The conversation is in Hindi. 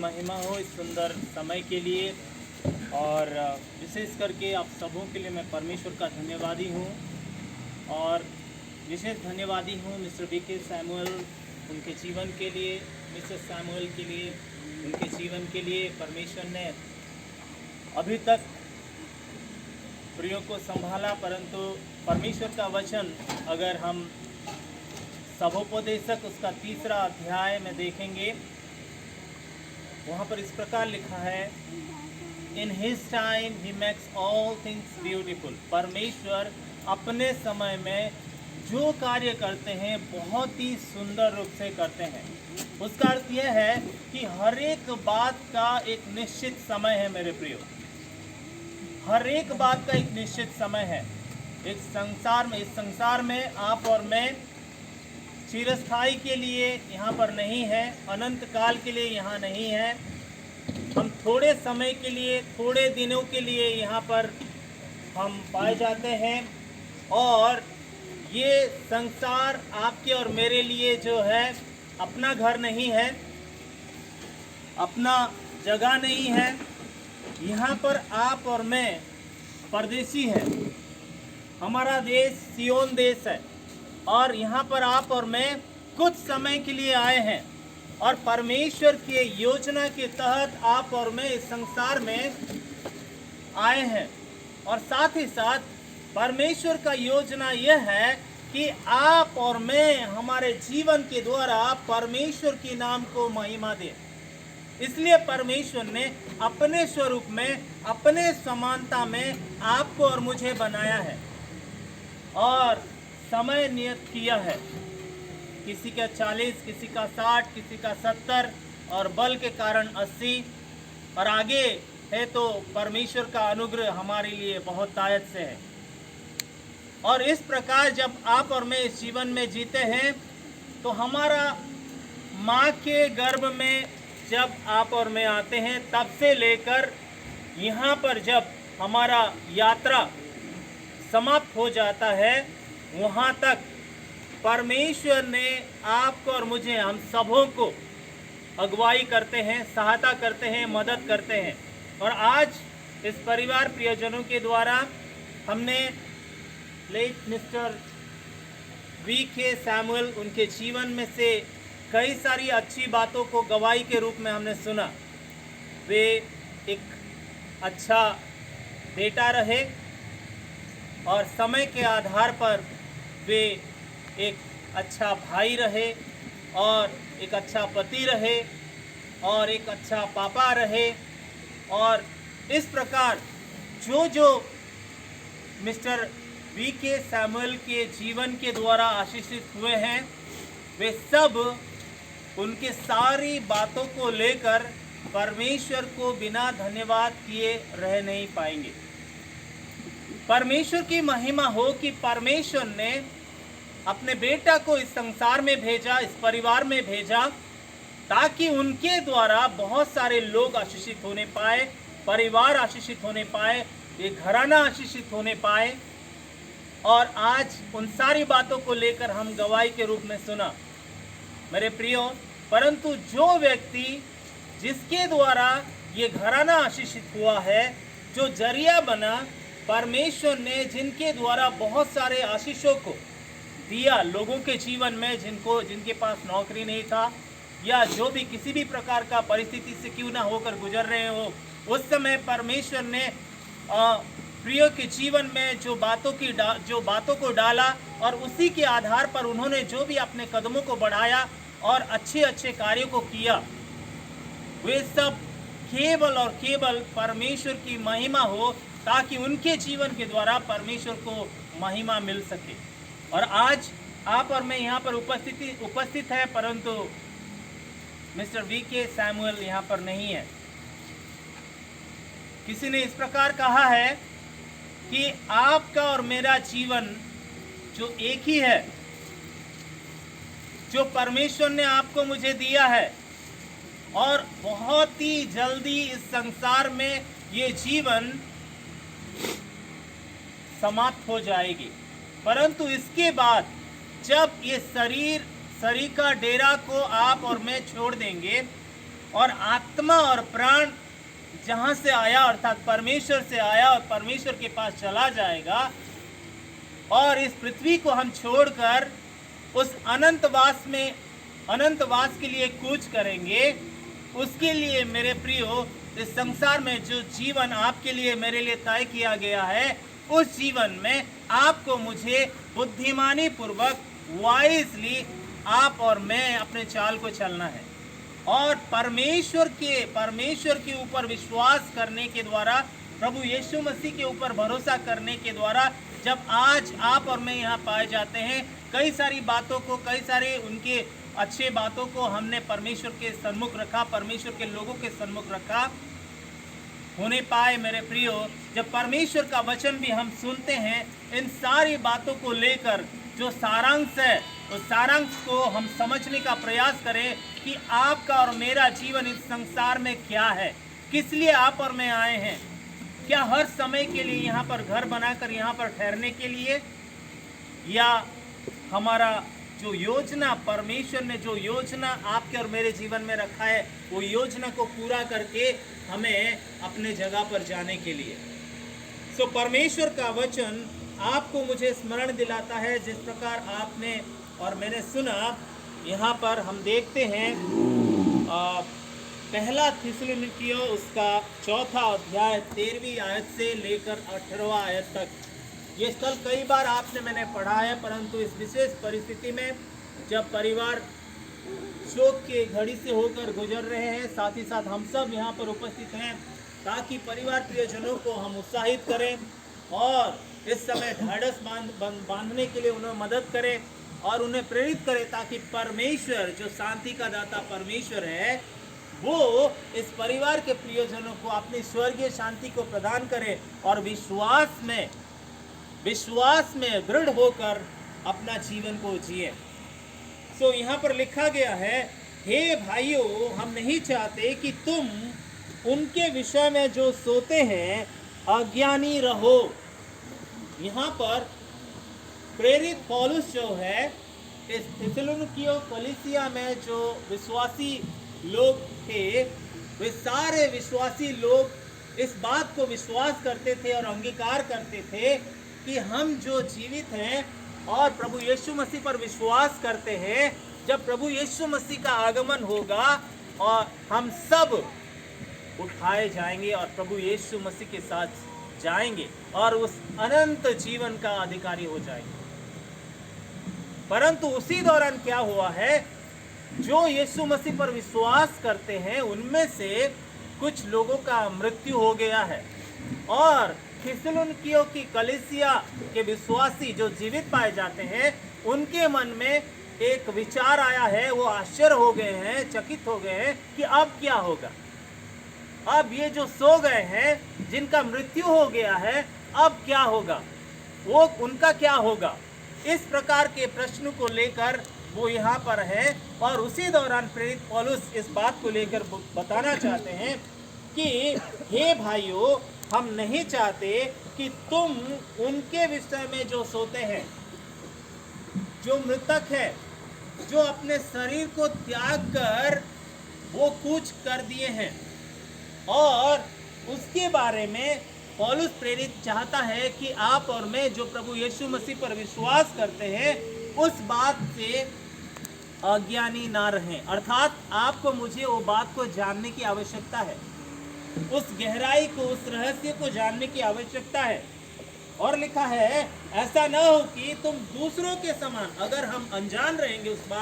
महिमा हो इस सुंदर समय के लिए। और विशेष करके आप सबों के लिए मैं परमेश्वर का धन्यवादी हूँ और विशेष धन्यवादी हूँ मिस्टर बीके सैमुअल उनके जीवन के लिए, मिसेस सैमुअल के लिए, उनके जीवन के लिए। परमेश्वर ने अभी तक प्रियो को संभाला, परंतु परमेश्वर का वचन अगर हम सबोपदेशक उसका 3 अध्याय में देखेंगे, वहाँ पर इस प्रकार लिखा है, in his time he makes all things beautiful. परमेश्वर अपने समय में जो कार्य करते हैं बहुत ही सुंदर रूप से करते हैं। उसका अर्थ यह है कि हर एक बात का एक निश्चित समय है मेरे प्रियो, हर एक बात का एक निश्चित समय है। इस संसार में आप और मैं चिरस्थाई के लिए यहाँ पर नहीं है, अनंत काल के लिए यहाँ नहीं है। हम थोड़े समय के लिए, थोड़े दिनों के लिए यहाँ पर हम पाए जाते हैं और ये संसार आपके और मेरे लिए जो है अपना घर नहीं है, अपना जगह नहीं है। यहाँ पर आप और मैं परदेसी हैं। हमारा देश सियोन देश है और यहाँ पर आप और मैं कुछ समय के लिए आए हैं और परमेश्वर के योजना के तहत आप और मैं इस संसार में आए हैं। और साथ ही साथ परमेश्वर का योजना यह है कि आप और मैं हमारे जीवन के द्वारा परमेश्वर के नाम को महिमा दें। इसलिए परमेश्वर ने अपने स्वरूप में, अपने समानता में आपको और मुझे बनाया है और समय नियत किया है। किसी का 40, किसी का 60, किसी का 70 और बल के कारण 80 और आगे है। तो परमेश्वर का अनुग्रह हमारे लिए बहुत तायत से है। और इस प्रकार जब आप और मैं इस जीवन में जीते हैं तो हमारा माँ के गर्भ में जब आप और मैं आते हैं तब से लेकर यहाँ पर जब हमारा यात्रा समाप्त हो जाता है, वहाँ तक परमेश्वर ने आपको और मुझे, हम सबों को अगुवाई करते हैं, सहायता करते हैं, मदद करते हैं। और आज इस परिवार प्रियजनों के द्वारा हमने लेट मिस्टर बीके सैमुअल उनके जीवन में से कई सारी अच्छी बातों को गवाही के रूप में हमने सुना। वे एक अच्छा बेटा रहे और समय के आधार पर वे एक अच्छा भाई रहे और एक अच्छा पति रहे और एक अच्छा पापा रहे। और इस प्रकार जो मिस्टर बीके सैमुअल के जीवन के द्वारा आशीषित हुए हैं, वे सब उनके सारी बातों को लेकर परमेश्वर को बिना धन्यवाद किए रह नहीं पाएंगे। परमेश्वर की महिमा हो कि परमेश्वर ने अपने बेटा को इस संसार में भेजा, इस परिवार में भेजा, ताकि उनके द्वारा बहुत सारे लोग आशीषित होने पाए, परिवार आशीषित होने पाए, ये घराना आशीषित होने पाए। और आज उन सारी बातों को लेकर हम गवाही के रूप में सुना मेरे प्रियो। परंतु जो व्यक्ति जिसके द्वारा ये घराना आशीषित हुआ है, जो जरिया बना, परमेश्वर ने जिनके द्वारा बहुत सारे आशीषों को दिया लोगों के जीवन में, जिनके पास नौकरी नहीं था या जो भी किसी भी प्रकार का परिस्थिति से क्यों ना होकर गुजर रहे हो, उस समय परमेश्वर ने प्रियो के जीवन में जो बातों को डाला और उसी के आधार पर उन्होंने जो भी अपने कदमों को बढ़ाया और अच्छे कार्यों को किया, वे सब केवल और केवल परमेश्वर की महिमा हो, ताकि उनके जीवन के द्वारा परमेश्वर को महिमा मिल सके। और आज आप और मैं यहाँ पर उपस्थित है, परंतु मिस्टर बीके सैमुअल यहाँ पर नहीं है। किसी ने इस प्रकार कहा है कि आपका और मेरा जीवन जो एक ही है, जो परमेश्वर ने आपको मुझे दिया है, और बहुत ही जल्दी इस संसार में ये जीवन समाप्त हो जाएगी। परंतु इसके बाद जब ये शरीर का डेरा को आप और मैं छोड़ देंगे, और आत्मा और प्राण जहाँ से आया अर्थात परमेश्वर से आया और परमेश्वर के पास चला जाएगा, और इस पृथ्वी को हम छोड़कर उस अनंतवास के लिए कूच करेंगे। उसके लिए मेरे प्रियो, इस संसार में जो जीवन आपके लिए मेरे लिए तय किया गया है, उस जीवन में आपको मुझे बुद्धिमानी पूर्वक वाइजली आप और मैं अपने चाल को चलना है, और परमेश्वर के ऊपर विश्वास करने के द्वारा, प्रभु यीशु मसीह के ऊपर भरोसा करने के द्वारा, जब आज आप और मैं यहाँ पाए जाते हैं, कई सारी बातों को, कई सारे उनके अच्छे बातों को हमने परमेश्वर के सन्मुख रखा, परमेश्वर के लोगों के सन्मुख रखा होने पाए। मेरे प्रियो, जब परमेश्वर का वचन भी हम सुनते हैं, इन सारी बातों को लेकर जो सारांश है, उस सारांश को हम समझने का प्रयास करें कि आपका और मेरा जीवन इस संसार में क्या है, किस लिए आप और मैं आए हैं। क्या हर समय के लिए यहाँ पर घर बनाकर यहाँ पर ठहरने के लिए, या हमारा जो योजना, परमेश्वर ने जो योजना आपके और मेरे जीवन में रखा है, वो योजना को पूरा करके हमें अपने जगह पर जाने के लिए। सो परमेश्वर का वचन आपको मुझे स्मरण दिलाता है, जिस प्रकार आपने और मैंने सुना। यहाँ पर हम देखते हैं पहला थिस्सलुनीकियों उसका 4 अध्याय 13वीं आयत से लेकर 18वां आयत तक। ये स्थल कई बार मैंने पढ़ा है, परंतु इस विशेष परिस्थिति में जब परिवार शोक के घड़ी से होकर गुजर रहे हैं, साथ ही साथ हम सब यहाँ पर उपस्थित हैं ताकि परिवार प्रियजनों को हम उत्साहित करें और इस समय ढाढ़स बांधने के लिए उन्हें मदद करें और उन्हें प्रेरित करें, ताकि परमेश्वर जो शांति का दाता परमेश्वर है, वो इस परिवार के प्रियजनों को अपनी स्वर्गीय शांति को प्रदान करे और विश्वास में दृढ़ होकर अपना जीवन को जिए। सो यहाँ पर लिखा गया है, हे भाइयों, हम नहीं चाहते कि तुम उनके विषय में जो सोते हैं अज्ञानी रहो। यहाँ पर प्रेरित पौलुस जो है, इस थिस्सलुनीकियों कलीसिया में जो विश्वासी लोग थे, वे सारे विश्वासी लोग इस बात को विश्वास करते थे और अंगीकार करते थे कि हम जो जीवित हैं और प्रभु यीशु मसीह पर विश्वास करते हैं, जब प्रभु यीशु मसीह का आगमन होगा और हम सब उठाए जाएंगे और प्रभु यीशु मसीह के साथ जाएंगे और उस अनंत जीवन का अधिकारी हो जाएंगे। परंतु उसी दौरान क्या हुआ है, जो यीशु मसीह पर विश्वास करते हैं उनमें से कुछ लोगों का मृत्यु हो गया है, और थिस्सलुनीकियों की कलीसिया के विश्वासी जो जीवित पाए जाते हैं, उनके मन में एक विचार आया है, वो आश्चर्य हो गए हैं, चकित हो गए हैं कि अब क्या होगा। अब ये जो सो गए हैं, जिनका मृत्यु हो गया है, अब क्या होगा, वो उनका क्या होगा। इस प्रकार के प्रश्न को लेकर वो यहाँ पर है, और उसी दौरान प्रेरित पौलुस इस बात को लेकर बताना चाहते हैं कि हे भाइयों, हम नहीं चाहते कि तुम उनके विषय में जो सोते हैं, जो मृतक है, जो अपने शरीर को त्याग कर वो कूच कर दिए हैं, और उसके बारे में पौलुस प्रेरित चाहता है कि आप और मैं जो प्रभु यीशु मसीह पर विश्वास करते हैं, उस बात से अज्ञानी ना रहें। अर्थात आपको मुझे वो बात को जानने की आवश्यकता है, उस गहराई को, उस रहस्य को जानने की आवश्यकता है। और लिखा है, ऐसा न हो कि तुम दूसरों के समान, अगर हम अनजान रहेंगे उस बात